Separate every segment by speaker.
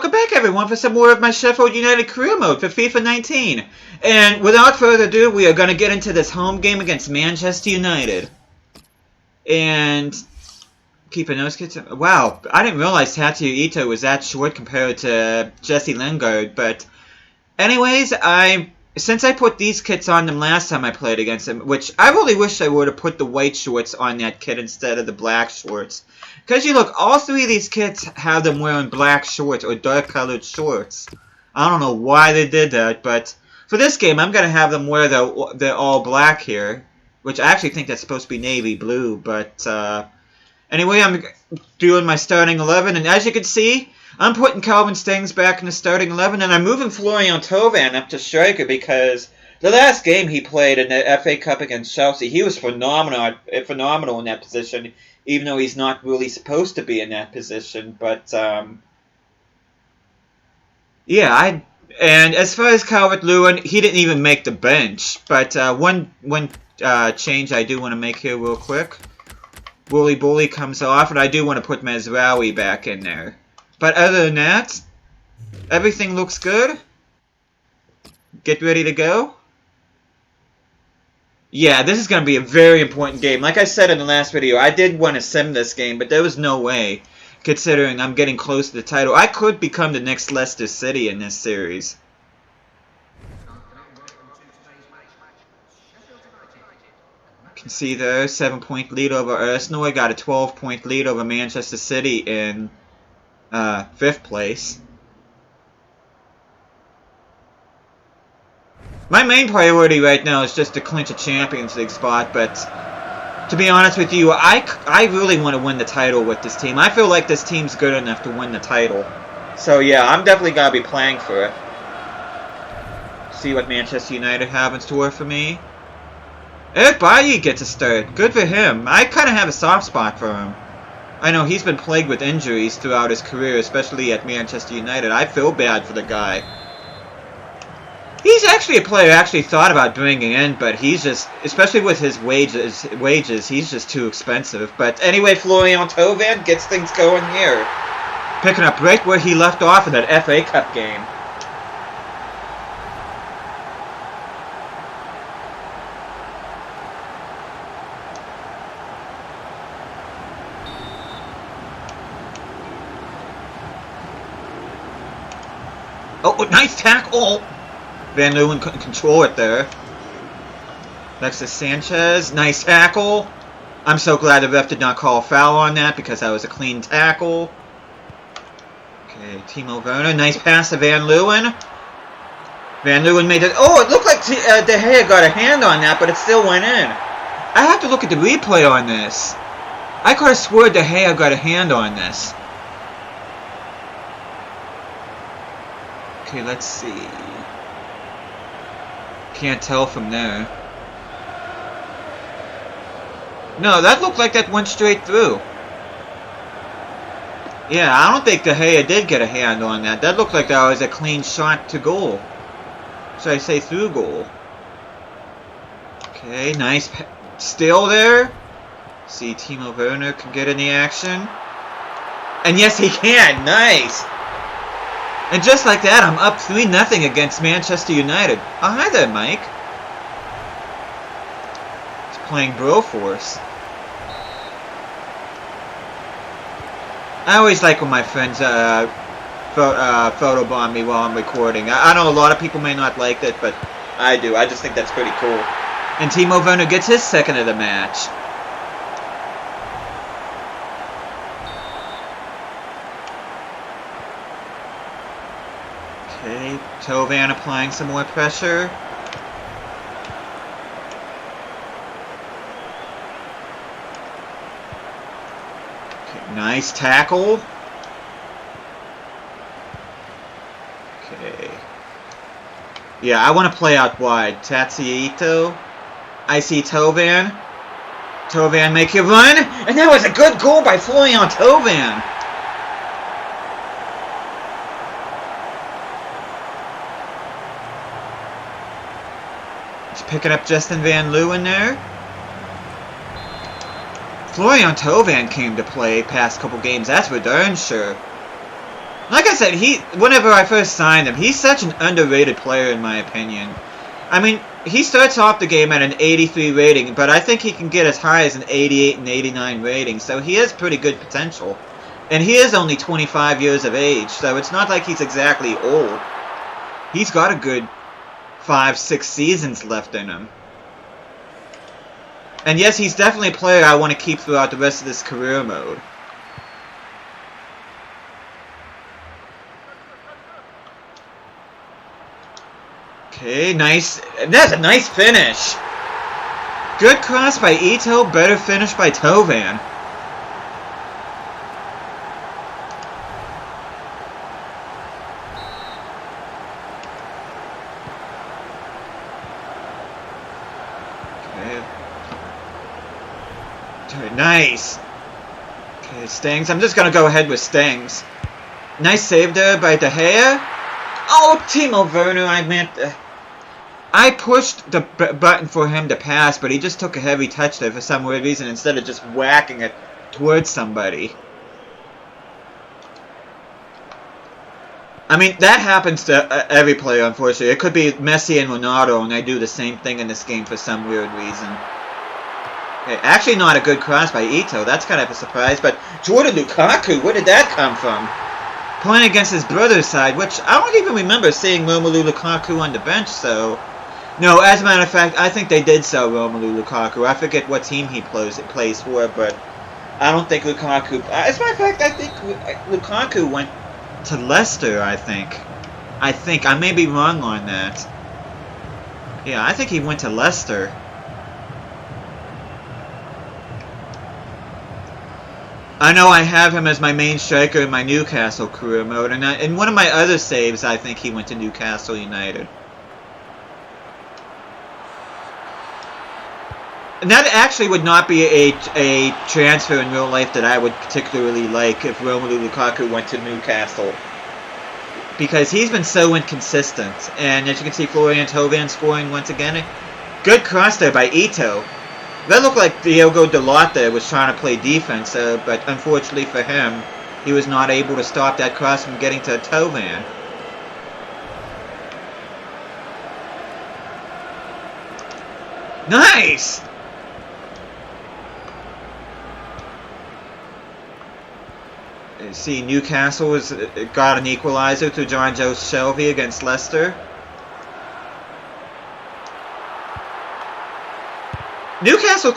Speaker 1: welcome back everyone for some more of my Sheffield United career mode for FIFA 19. And without further ado, we are going to get into this home game against Manchester United. And keep a nose kit. Wow, I didn't realize Tatsuya Ito was that short compared to Jesse Lingard. But anyways, since I put these kits on them last time I played against them, which I really wish I would have put the white shorts on that kit instead of the black shorts. Because you look, all three of these kits have them wearing black shorts or dark colored shorts. I don't know why they did that, but for this game I'm going to have them wear the all black here. Which I actually think that's supposed to be navy blue, but anyway, I'm doing my starting 11, and as you can see, I'm putting Calvin Stengs back in the starting 11, and I'm moving Florian Thauvin up to striker because the last game he played in the FA Cup against Chelsea, he was phenomenal in that position, even though he's not really supposed to be in that position. But yeah, and as far as Calvert-Lewin, he didn't even make the bench. But one change I do want to make here real quick. Wooly Bully comes off, and I do want to put Mazraoui back in there. But other than that, everything looks good. Get ready to go. Yeah, this is going to be a very important game. Like I said in the last video, I did want to sim this game, but there was no way, considering I'm getting close to the title. I could become the next Leicester City in this series. You can see there, 7-point lead over Arsenal. I got a 12-point lead over Manchester City in 5th place. My main priority right now is just to clinch a Champions League spot, but to be honest with you, I really want to win the title with this team. I feel like this team's good enough to win the title. So yeah, I'm definitely going to be playing for it. See what Manchester United have in store for me. Eric Bailly gets a start. Good for him. I kind of have a soft spot for him. I know he's been plagued with injuries throughout his career, especially at Manchester United. I feel bad for the guy. He's actually a player I actually thought about bringing in, but he's just, especially with his wages, he's just too expensive. But anyway, Florian Thauvin gets things going here. Picking up right where he left off in that FA Cup game. Oh, nice tackle! Van Leeuwen couldn't control it there. Alexis Sanchez, nice tackle. I'm so glad the ref did not call a foul on that because that was a clean tackle. Okay, Timo Werner, nice pass to Van Leeuwen. Van Leeuwen made it. Oh, it looked like De Gea got a hand on that, but it still went in. I have to look at the replay on this. I could have swore De Gea got a hand on this. Okay, let's see. Can't tell from there. No, that looked like that went straight through. Yeah, I don't think De Gea did get a hand on that. That looked like that was a clean shot to goal. Should I say through goal? Okay, nice steal there. See, Timo Werner can get in the action. And yes, he can. Nice. And just like that, I'm up 3-0 against Manchester United. Oh, hi there, Mike. He's playing Broforce. I always like when my friends photobomb me while I'm recording. I know a lot of people may not like it, but I do. I just think that's pretty cool. And Timo Werner gets his second of the match. Okay, Thauvin applying some more pressure. Okay, nice tackle. Okay. Yeah, I want to play out wide. Tatsuya Ito. I see Thauvin. Thauvin make a run. And that was a good goal by Florian Thauvin. Picking up Justin Van Leeuwen there. Florian Thauvin came to play past couple games, that's for darn sure. Like I said, whenever I first signed him, he's such an underrated player in my opinion. I mean, he starts off the game at an 83 rating, but I think he can get as high as an 88 and 89 rating, so he has pretty good potential. And he is only 25 years of age, so it's not like he's exactly old. He's got a good 5-6 seasons left in him. And yes, he's definitely a player I want to keep throughout the rest of this career mode. Okay, nice. That's a nice finish. Good cross by Ito, better finish by Tovan. Okay, nice. Okay, Stings. I'm just going to go ahead with Stings. Nice save there by De Gea. Oh, Timo Werner, I pushed the button for him to pass, but he just took a heavy touch there for some weird reason instead of just whacking it towards somebody. I mean, that happens to every player, unfortunately. It could be Messi and Ronaldo, and they do the same thing in this game for some weird reason. Okay, actually not a good cross by Ito. That's kind of a surprise, but Jordan Lukaku, where did that come from? Playing against his brother's side, which I don't even remember seeing Romelu Lukaku on the bench, so... No, as a matter of fact, I think they did sell Romelu Lukaku. I forget what team he plays for, but I don't think Lukaku... As a matter of fact, I think Lukaku went to Leicester, I think. I may be wrong on that. Yeah, I think he went to Leicester. I know I have him as my main striker in my Newcastle career mode, and in one of my other saves, I think he went to Newcastle United. And that actually would not be a transfer in real life that I would particularly like if Romelu Lukaku went to Newcastle. Because he's been so inconsistent. And as you can see, Florian Thauvin scoring once again. Good cross there by Ito. That looked like Diogo Dalot there was trying to play defense, but unfortunately for him, he was not able to stop that cross from getting to Thauvin. Nice! You see, Newcastle has got an equalizer through John Joe Shelby against Leicester. Newcastle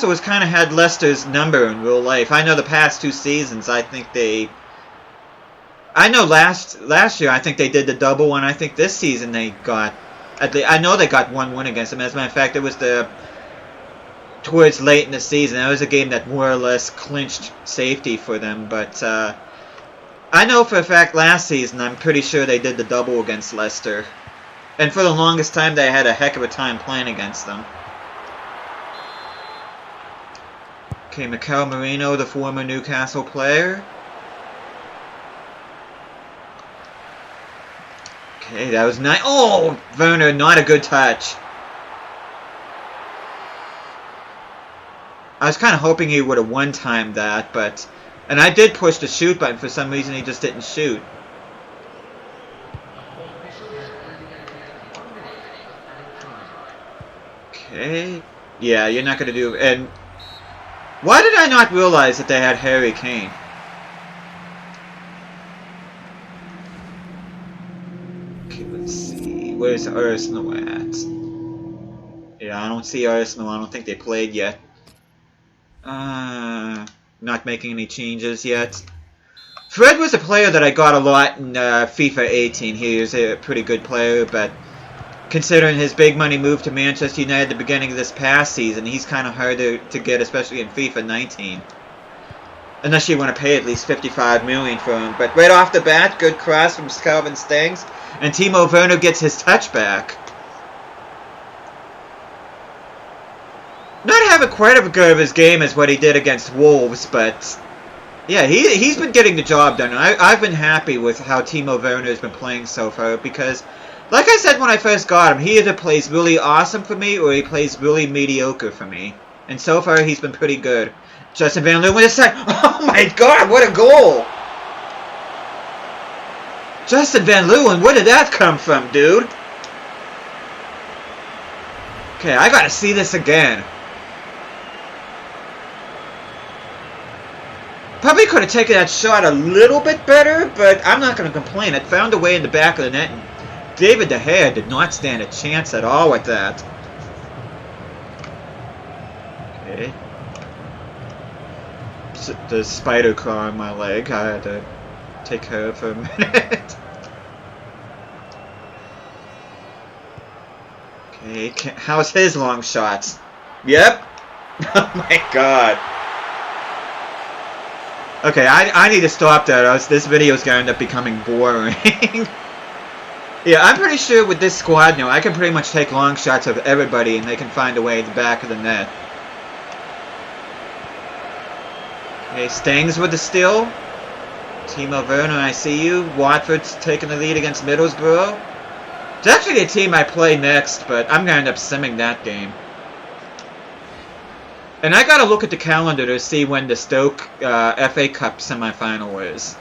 Speaker 1: has kind of had Leicester's number in real life. I know the past 2 seasons, I think they... I know last year, I think they did the double, and I think this season they got... I know they got 1 win against them. As a matter of fact, it was towards late in the season. That was a game that more or less clinched safety for them, but I know for a fact last season, I'm pretty sure they did the double against Leicester. And for the longest time, they had a heck of a time playing against them. Okay, Mikel Merino, the former Newcastle player. Okay, that was nice. Oh, Werner, not a good touch. I was kind of hoping he would have one-timed that, but... And I did push the shoot button. For some reason, he just didn't shoot. Okay. Yeah, you're not going to do... And why did I not realize that they had Harry Kane? Okay, let's see. Where's Arsenal at? Yeah, I don't see Arsenal. I don't think they played yet. Not making any changes yet. Fred was a player that I got a lot in FIFA 18. He was a pretty good player, but considering his big money move to Manchester United at the beginning of this past season, he's kind of hard to get, especially in FIFA 19. Unless you want to pay at least $55 million for him. But right off the bat, good cross from Calvin Stengs, and Timo Werner gets his touchback. Not having quite as good of his game as what he did against Wolves, but yeah, he's been getting the job done. I've been happy with how Timo Werner has been playing so far because, like I said when I first got him, he either plays really awesome for me or he plays really mediocre for me. And so far, he's been pretty good. Justin Van Leeuwen with a side. Oh my God, what a goal! Justin Van Leeuwen, where did that come from, dude? Okay, I gotta see this again. Probably could have taken that shot a little bit better, but I'm not gonna complain. It found a way in the back of the net, and David De Gea did not stand a chance at all with that. Okay. The spider claw on my leg, I had to take care of for a minute. Okay, how's his long shots? Yep. Oh my god. Okay, I need to stop that, or else this video is going to end up becoming boring. Yeah, I'm pretty sure with this squad now, I can pretty much take long shots of everybody and they can find a way at the back of the net. Okay, Stangs with the steal. Timo Werner, I see you. Watford's taking the lead against Middlesbrough. It's actually the team I play next, but I'm going to end up simming that game. And I gotta look at the calendar to see when the Stoke FA Cup semi-final is.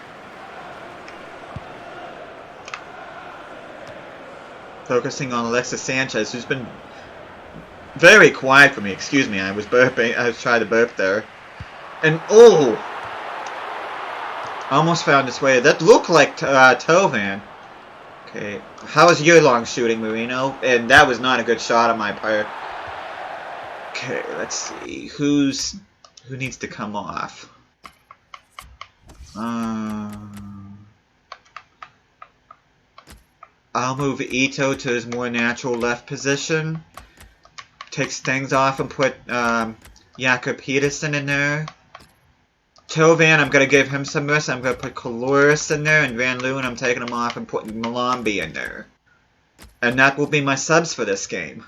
Speaker 1: Focusing on Alexis Sanchez, who's been very quiet for me. Excuse me, I was burping. I was trying to burp there. And oh! Almost found its way. That looked like Tovan. Okay, how was your long shooting, Marino? And that was not a good shot on my part. Okay, let's see. Who needs to come off? I'll move Ito to his more natural left position. Take Stengs off and put Jakob Peterson in there. Tovan, I'm going to give him some rest. I'm going to put Caloris in there. And Van Leeuwen, I'm taking him off and putting Malombi in there. And that will be my subs for this game.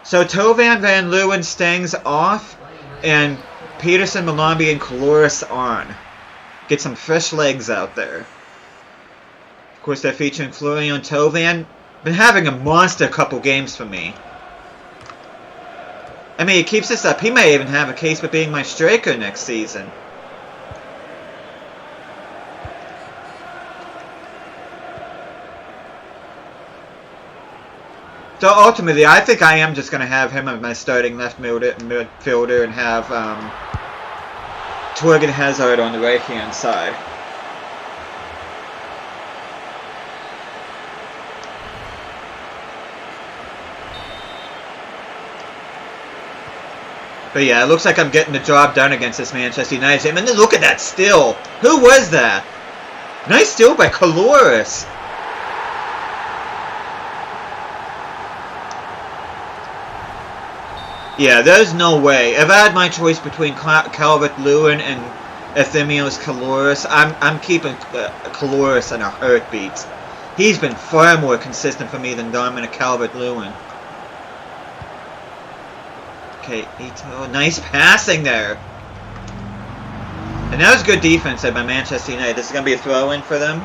Speaker 1: So Tovan, Van Leeuwen, Stengs off, and Peterson, Malombi, and Caloris on. Get some fresh legs out there. Of course, they're featuring Florian Tovan. Been having a monster couple games for me. I mean, he keeps this up. He may even have a case for being my striker next season. So ultimately, I think I am just going to have him as my starting left midfielder and have Torgan Hazard on the right-hand side. But yeah, it looks like I'm getting the job done against this Manchester United team. And then look at that steal. Who was that? Nice steal by Caloris. Yeah, there's no way. If I had my choice between Calvert-Lewin and Ephemios Caloris, I'm keeping Caloris in a heartbeat. He's been far more consistent for me than Dominic Calvert-Lewin. Okay, Ito. Nice passing there. And that was good defense by Manchester United. This is going to be a throw-in for them.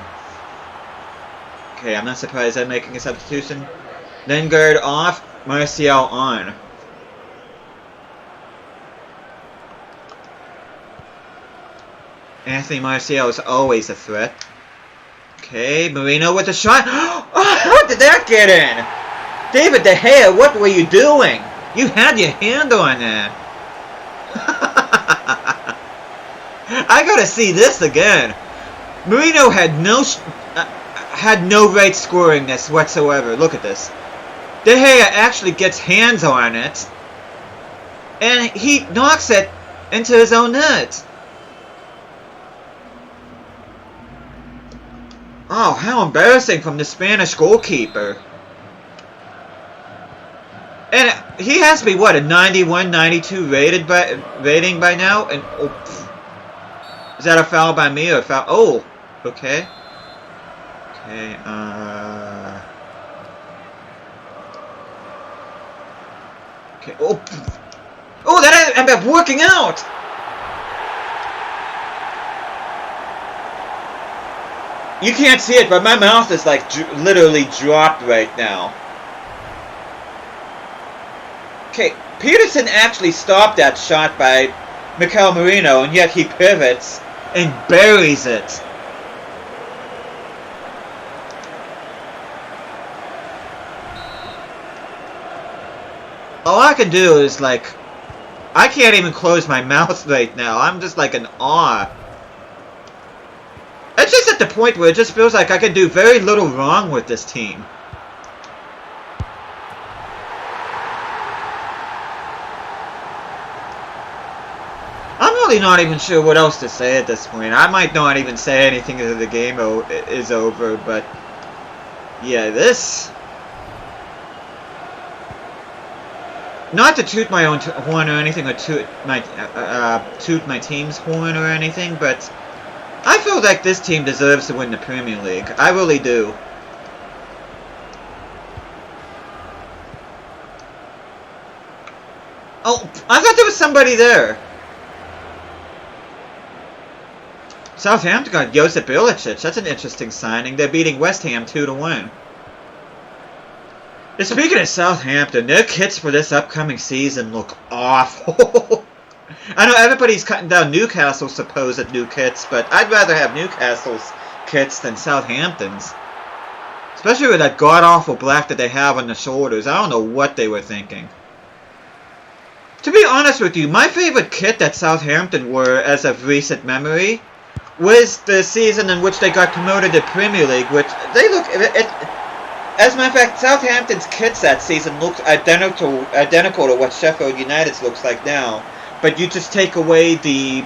Speaker 1: Okay, I'm not surprised they're making a substitution. Lingard off, Martial on. Anthony Martial is always a threat. Okay, Marino with a shot. Oh, how did that get in? David De Gea, what were you doing? You had your hand on that. I gotta see this again. Marino had no right scoring this whatsoever. Look at this. De Gea actually gets hands on it, and he knocks it into his own net. Oh, how embarrassing from the Spanish goalkeeper. And he has to be, what, a 91, 92 rating by now? And oh, is that a foul by me or a foul? Oh, okay. Okay, okay, oh, that ended up working out! You can't see it, but my mouth is like literally dropped right now. Okay, Peterson actually stopped that shot by Mikel Merino, and yet he pivots and buries it. All I can do is, like, I can't even close my mouth right now. I'm just like in awe. It's just at the point where it just feels like I can do very little wrong with this team. I'm really not even sure what else to say at this point. I might not even say anything until the game is over, but yeah, this... Not to toot my own horn or anything, or toot my team's horn or anything, but I feel like this team deserves to win the Premier League. I really do. Oh, I thought there was somebody there. Southampton got Josip Ilicic. That's an interesting signing. They're beating West Ham 2-1. Speaking of Southampton, their kits for this upcoming season look awful. I know everybody's cutting down Newcastle's supposed new kits, but I'd rather have Newcastle's kits than Southampton's. Especially with that god-awful black that they have on the shoulders. I don't know what they were thinking. To be honest with you, my favorite kit that Southampton wore as of recent memory was the season in which they got promoted to Premier League, which they look... As a matter of fact, Southampton's kits that season looked identical to what Sheffield United's looks like now. But you just take away the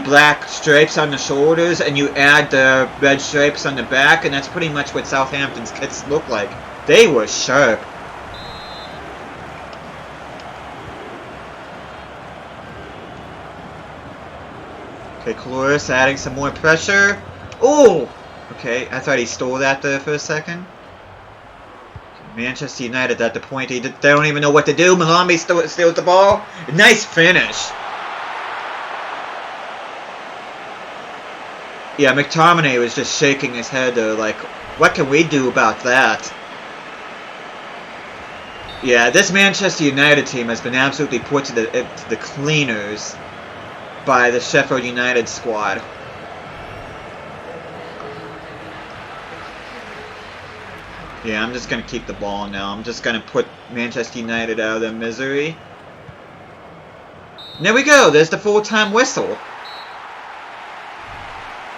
Speaker 1: black stripes on the shoulders and you add the red stripes on the back, and that's pretty much what Southampton's kits look like. They were sharp. Okay, Cloris adding some more pressure. Oh! Okay, I thought he stole that there for a second. Manchester United at the point they don't even know what to do. Malombi steals the ball. Nice finish. Yeah, McTominay was just shaking his head there like, what can we do about that? Yeah, this Manchester United team has been absolutely put to the cleaners by the Sheffield United squad. Yeah, I'm just going to keep the ball now. I'm just going to put Manchester United out of their misery. And there we go. There's the full-time whistle.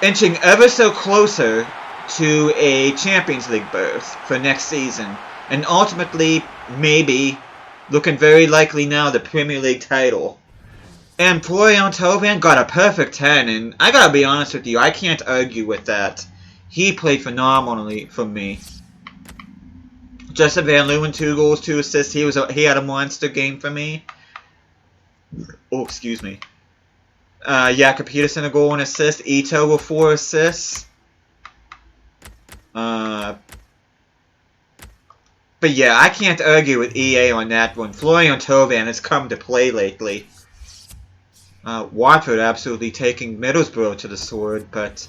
Speaker 1: Inching ever so closer to a Champions League berth for next season. And ultimately, maybe, looking very likely now, the Premier League title. And Florian Thauvin got a perfect 10. And I got to be honest with you, I can't argue with that. He played phenomenally for me. Justin Van Leeuwen, 2 goals, 2 assists. He had a monster game for me. Oh, excuse me. Jakob Peterson, a goal and assist. Ito with 4 assists. But yeah, I can't argue with EA on that one. Florian Thauvin has come to play lately. Watford absolutely taking Middlesbrough to the sword, but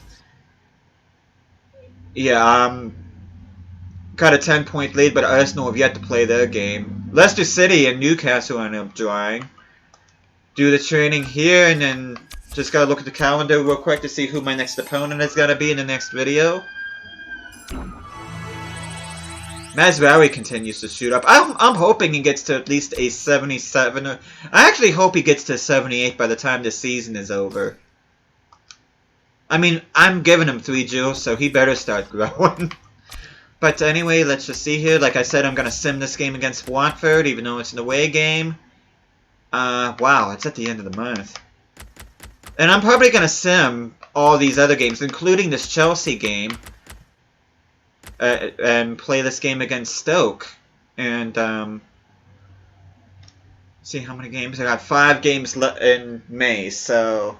Speaker 1: yeah, got a 10-point lead, but Arsenal have yet to play their game. Leicester City and Newcastle end up drawing. Do the training here, and then just gotta look at the calendar real quick to see who my next opponent is gonna be in the next video. Mazraoui continues to shoot up. I'm hoping he gets to at least a 77. I actually hope he gets to 78 by the time the season is over. I mean, I'm giving him 3 jewels, so he better start growing. But anyway, let's just see here. Like I said, I'm going to sim this game against Watford, even though it's an away game. Wow, it's at the end of the month. And I'm probably going to sim all these other games, including this Chelsea game. And play this game against Stoke. And, see how many games. I got 5 games in May, so...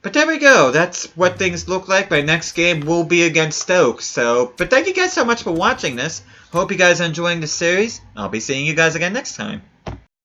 Speaker 1: But there we go. That's what things look like. My next game will be against Stoke. But thank you guys so much for watching this. Hope you guys are enjoying the series. I'll be seeing you guys again next time.